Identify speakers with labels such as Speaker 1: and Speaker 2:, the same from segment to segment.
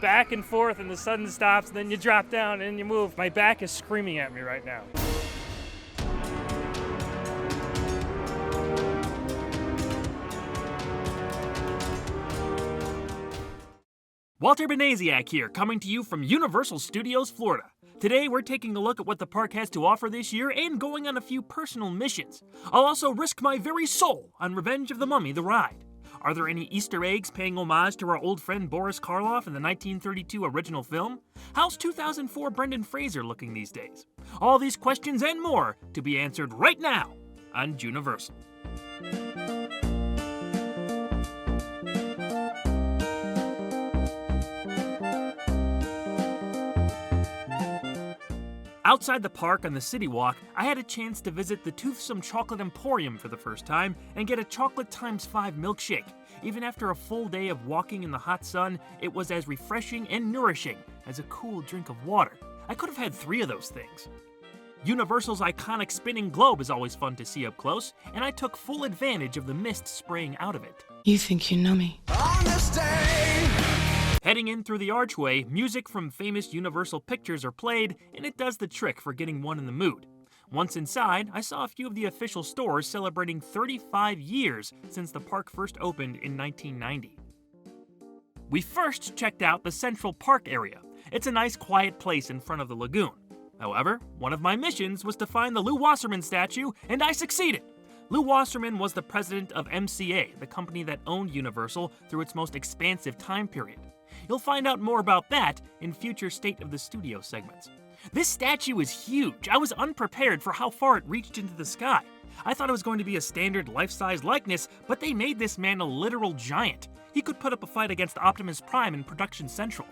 Speaker 1: back and forth and the sun stops, and then you drop down and you move. My back is screaming at me right now.
Speaker 2: Walter Benaziac here, coming to you from Universal Studios, Florida. Today, we're taking a look at what the park has to offer this year and going on a few personal missions. I'll also risk my very soul on Revenge of the Mummy, the ride. Are there any Easter eggs paying homage to our old friend Boris Karloff in the 1932 original film? How's 2004 Brendan Fraser looking these days? All these questions and more to be answered right now on Juniversal. Outside the park on the City Walk, I had a chance to visit the Toothsome Chocolate Emporium for the first time and get a chocolate ×5 milkshake. Even after a full day of walking in the hot sun, it was as refreshing and nourishing as a cool drink of water. I could have had 3 of those things. Universal's iconic spinning globe is always fun to see up close, and I took full advantage of the mist spraying out of it.
Speaker 3: You think you know me?
Speaker 4: On this day.
Speaker 2: Heading in through the archway, music from famous Universal pictures are played, and it does the trick for getting one in the mood. Once inside, I saw a few of the official stores celebrating 35 years since the park first opened in 1990. We first checked out the Central Park area. It's a nice quiet place in front of the lagoon. However, one of my missions was to find the Lew Wasserman statue, and I succeeded! Lew Wasserman was the president of MCA, the company that owned Universal through its most expansive time period. You'll find out more about that in future State of the Studio segments. This statue is huge. I was unprepared for how far it reached into the sky. I thought it was going to be a standard life-size likeness, but they made this man a literal giant. He could put up a fight against Optimus Prime in Production Central.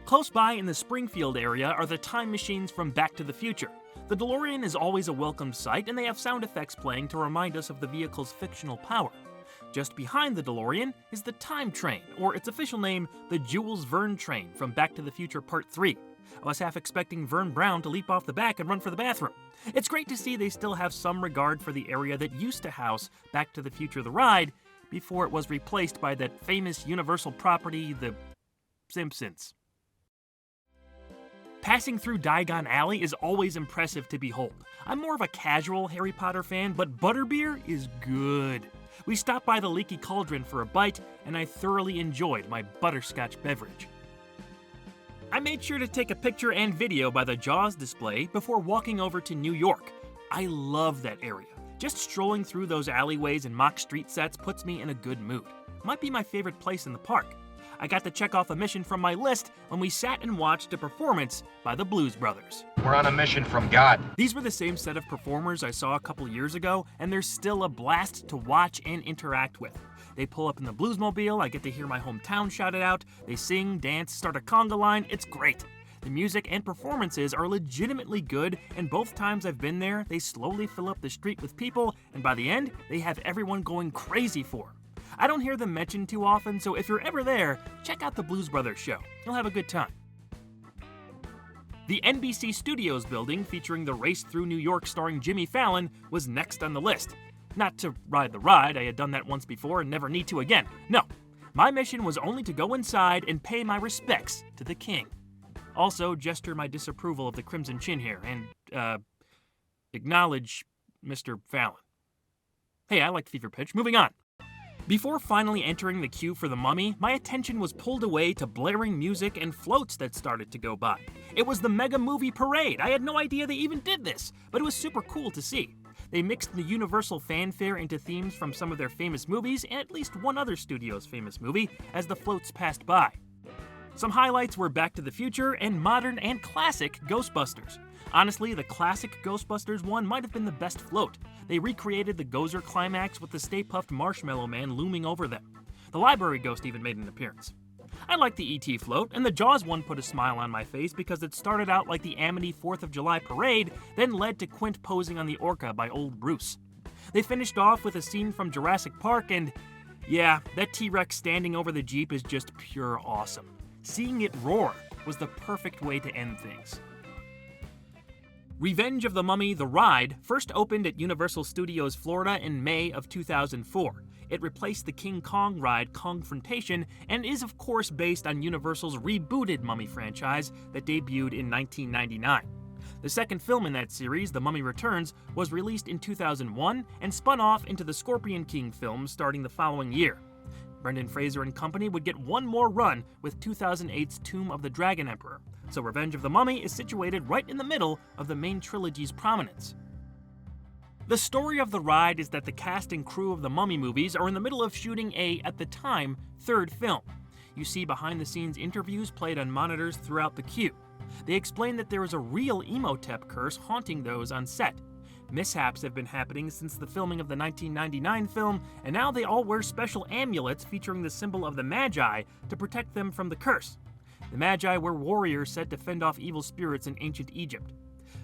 Speaker 2: Close by in the Springfield area are the time machines from Back to the Future. The DeLorean is always a welcome sight, and they have sound effects playing to remind us of the vehicle's fictional power. Just behind the DeLorean is the Time Train, or its official name, the Jules Verne Train from Back to the Future Part 3. I was half expecting Vern Brown to leap off the back and run for the bathroom. It's great to see they still have some regard for the area that used to house Back to the Future the ride before it was replaced by that famous Universal property, The Simpsons. Passing through Diagon Alley is always impressive to behold. I'm more of a casual Harry Potter fan, but butterbeer is good. We stopped by the Leaky Cauldron for a bite, and I thoroughly enjoyed my butterscotch beverage. I made sure to take a picture and video by the Jaws display before walking over to New York. I love that area. Just strolling through those alleyways and mock street sets puts me in a good mood. Might be my favorite place in the park. I got to check off a mission from my list when we sat and watched a performance by the Blues Brothers.
Speaker 5: We're on a mission from God.
Speaker 2: These were the same set of performers I saw a couple years ago, and they're still a blast to watch and interact with. They pull up in the Bluesmobile, I get to hear my hometown shouted out, they sing, dance, start a conga line, it's great. The music and performances are legitimately good, and both times I've been there, they slowly fill up the street with people, and by the end, they have everyone going crazy for 'em. I don't hear them mentioned too often, so if you're ever there, check out the Blues Brothers show. You'll have a good time. The NBC Studios building, featuring the race through New York starring Jimmy Fallon, was next on the list. Not to ride the ride, I had done that once before and never need to again. No, my mission was only to go inside and pay my respects to the king. Also, gesture my disapproval of the Crimson Chin here and, acknowledge Mr. Fallon. Hey, I like Fever Pitch. Moving on. Before finally entering the queue for the Mummy, my attention was pulled away to blaring music and floats that started to go by. It was the Mega Movie Parade. I had no idea they even did this, but it was super cool to see. They mixed the Universal fanfare into themes from some of their famous movies and at least one other studio's famous movie as the floats passed by. Some highlights were Back to the Future and modern and classic Ghostbusters. Honestly, the classic Ghostbusters one might have been the best float. They recreated the Gozer climax with the Stay Puft Marshmallow Man looming over them. The Library Ghost even made an appearance. I liked the E.T. float, and the Jaws one put a smile on my face because it started out like the Amity 4th of July parade, then led to Quint posing on the Orca by Old Bruce. They finished off with a scene from Jurassic Park, and yeah, that T-Rex standing over the Jeep is just pure awesome. Seeing it roar was the perfect way to end things. Revenge of the Mummy, the ride, first opened at Universal Studios Florida in May of 2004. It replaced the King Kong ride Kongfrontation and is of course based on Universal's rebooted Mummy franchise that debuted in 1999. The second film in that series, The Mummy Returns, was released in 2001 and spun off into the Scorpion King film starting the following year. Brendan Fraser and company would get one more run with 2008's Tomb of the Dragon Emperor, so Revenge of the Mummy is situated right in the middle of the main trilogy's prominence. The story of the ride is that the cast and crew of the Mummy movies are in the middle of shooting at the time, third film. You see behind-the-scenes interviews played on monitors throughout the queue. They explain that there is a real Imhotep curse haunting those on set. Mishaps have been happening since the filming of the 1999 film, and now they all wear special amulets featuring the symbol of the Magi to protect them from the curse. The Magi were warriors said to fend off evil spirits in ancient Egypt.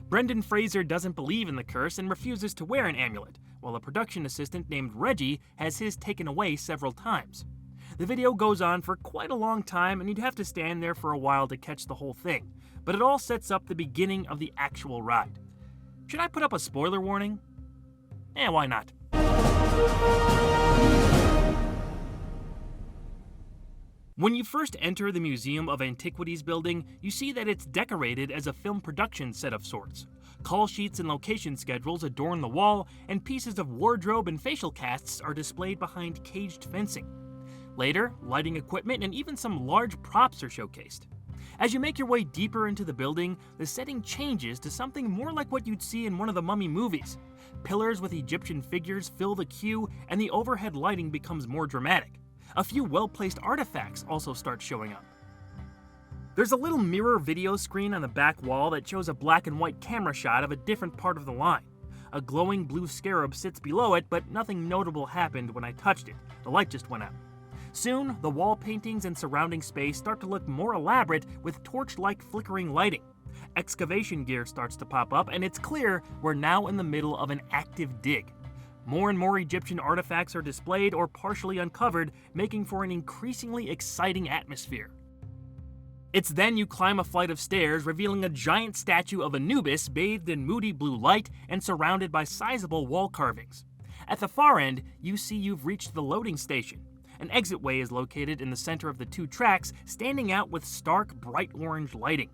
Speaker 2: Brendan Fraser doesn't believe in the curse and refuses to wear an amulet, while a production assistant named Reggie has his taken away several times. The video goes on for quite a long time, and you'd have to stand there for a while to catch the whole thing, but it all sets up the beginning of the actual ride. Should I put up a spoiler warning? Why not? When you first enter the Museum of Antiquities building, you see that it's decorated as a film production set of sorts. Call sheets and location schedules adorn the wall, and pieces of wardrobe and facial casts are displayed behind caged fencing. Later, lighting equipment and even some large props are showcased. As you make your way deeper into the building, the setting changes to something more like what you'd see in one of the Mummy movies. Pillars with Egyptian figures fill the queue, and the overhead lighting becomes more dramatic. A few well-placed artifacts also start showing up. There's a little mirror video screen on the back wall that shows a black and white camera shot of a different part of the line. A glowing blue scarab sits below it, but nothing notable happened when I touched it. The light just went out. Soon, the wall paintings and surrounding space start to look more elaborate with torch-like flickering lighting. Excavation gear starts to pop up, and it's clear we're now in the middle of an active dig. More and more Egyptian artifacts are displayed or partially uncovered, making for an increasingly exciting atmosphere. It's then you climb a flight of stairs, revealing a giant statue of Anubis bathed in moody blue light and surrounded by sizable wall carvings. At the far end, you see you've reached the loading station. An exitway is located in the center of the two tracks, standing out with stark, bright orange lighting.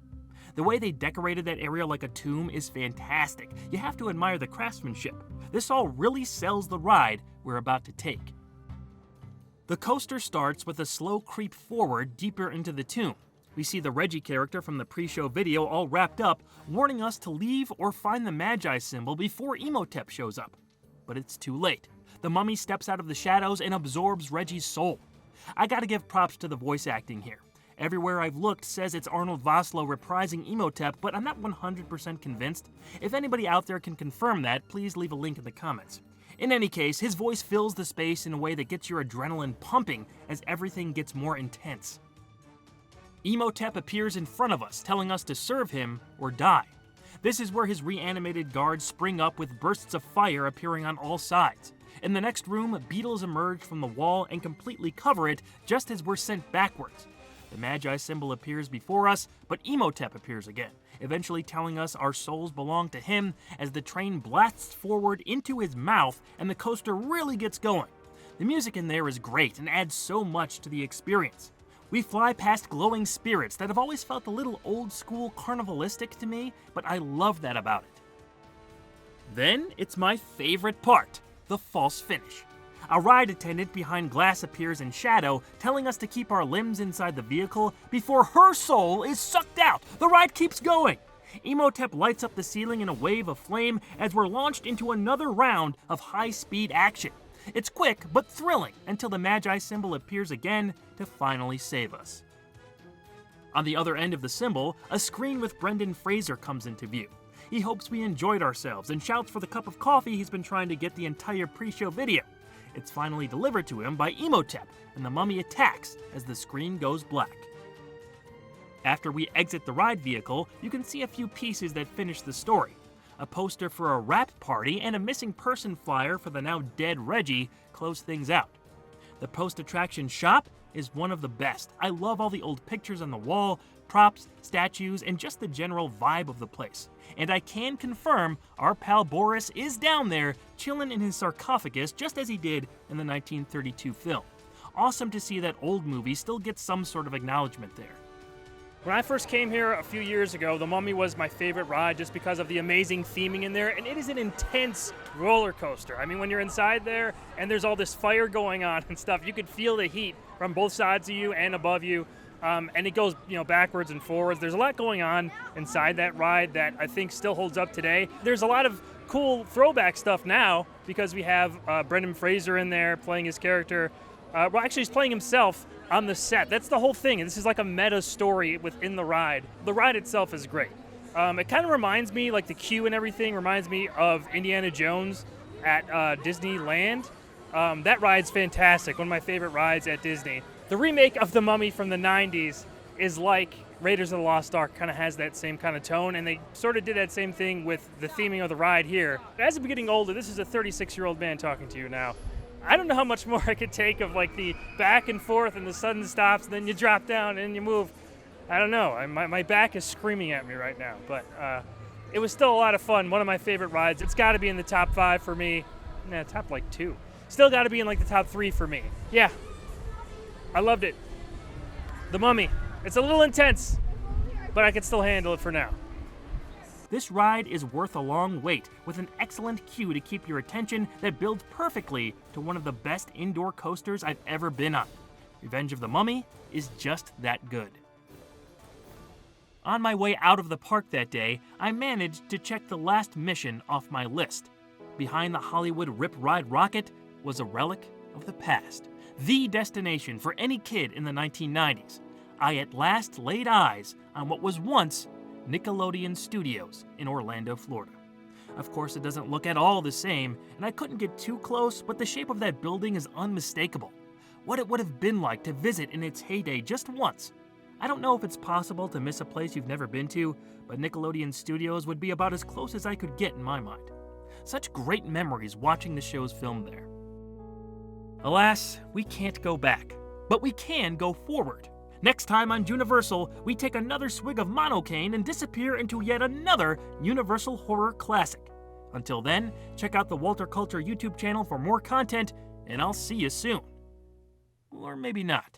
Speaker 2: The way they decorated that area like a tomb is fantastic. You have to admire the craftsmanship. This all really sells the ride we're about to take. The coaster starts with a slow creep forward deeper into the tomb. We see the Reggie character from the pre-show video all wrapped up, warning us to leave or find the Magi symbol before Imhotep shows up. But it's too late. The mummy steps out of the shadows and absorbs Reggie's soul. I gotta give props to the voice acting here. Everywhere I've looked says it's Arnold Vosloo reprising Imhotep, but I'm not 100% convinced. If anybody out there can confirm that, please leave a link in the comments. In any case, his voice fills the space in a way that gets your adrenaline pumping as everything gets more intense. Imhotep appears in front of us, telling us to serve him or die. This is where his reanimated guards spring up with bursts of fire appearing on all sides. In the next room, beetles emerge from the wall and completely cover it just as we're sent backwards. The Magi symbol appears before us, but Imhotep appears again, eventually telling us our souls belong to him as the train blasts forward into his mouth and the coaster really gets going. The music in there is great and adds so much to the experience. We fly past glowing spirits that have always felt a little old-school carnivalistic to me, but I love that about it. Then it's my favorite part. The false finish. A ride attendant behind glass appears in shadow, telling us to keep our limbs inside the vehicle before her soul is sucked out. The ride keeps going. Imhotep lights up the ceiling in a wave of flame as we're launched into another round of high-speed action. It's quick but thrilling until the Magi symbol appears again to finally save us. On the other end of the symbol, a screen with Brendan Fraser comes into view. He hopes we enjoyed ourselves and shouts for the cup of coffee he's been trying to get the entire pre-show video. It's finally delivered to him by Imhotep, and the mummy attacks as the screen goes black. After we exit the ride vehicle, you can see a few pieces that finish the story. A poster for a rap party and a missing person flyer for the now dead Reggie close things out. The post-attraction shop is one of the best. I love all the old pictures on the wall, props, statues, and just the general vibe of the place. And I can confirm our pal Boris is down there, chilling in his sarcophagus just as he did in the 1932 film. Awesome to see that old movie still gets some sort of acknowledgement there.
Speaker 1: When I first came here a few years ago, The Mummy was my favorite ride just because of the amazing theming in there, and it is an intense roller coaster. I mean, when you're inside there and there's all this fire going on and stuff, you could feel the heat from both sides of you and above you, and it goes, backwards and forwards. There's a lot going on inside that ride that I think still holds up today. There's a lot of cool throwback stuff now because we have Brendan Fraser in there playing his character. Well, actually, he's playing himself on the set. That's the whole thing. This is like a meta story within the ride. The ride itself is great. It kind of reminds me, like the queue and everything, reminds me of Indiana Jones at Disneyland. That ride's fantastic. One of my favorite rides at Disney. The remake of The Mummy from the 90s is like Raiders of the Lost Ark, kind of has that same kind of tone, and they sort of did that same thing with the theming of the ride here. As I'm getting older, this is a 36-year-old man talking to you now. I don't know how much more I could take of like the back and forth and the sudden stops, and then you drop down and you move. I don't know. My back is screaming at me right now, but it was still a lot of fun. One of my favorite rides. It's got to be in the top 5 for me. Nah, top like 2. Still got to be in like the top 3 for me. Yeah, I loved it. The Mummy. It's a little intense, but I can still handle it for now.
Speaker 2: This ride is worth a long wait, with an excellent queue to keep your attention that builds perfectly to one of the best indoor coasters I've ever been on. Revenge of the Mummy is just that good. On my way out of the park that day, I managed to check the last mission off my list. Behind the Hollywood Rip Ride rocket was a relic of the past, the destination for any kid in the 1990s. I at last laid eyes on what was once Nickelodeon Studios in Orlando, Florida. Of course, it doesn't look at all the same, and I couldn't get too close, but the shape of that building is unmistakable. What it would have been like to visit in its heyday just once. I don't know if it's possible to miss a place you've never been to, but Nickelodeon Studios would be about as close as I could get in my mind. Such great memories watching the shows filmed there. Alas, we can't go back, but we can go forward. Next time on Juniversal, we take another swig of monocaine and disappear into yet another Universal horror classic. Until then, check out the Walter Culture YouTube channel for more content, and I'll see you soon. Or maybe not.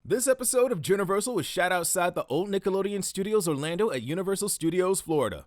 Speaker 3: This episode of Juniversal was shot outside the old Nickelodeon Studios Orlando at Universal Studios, Florida.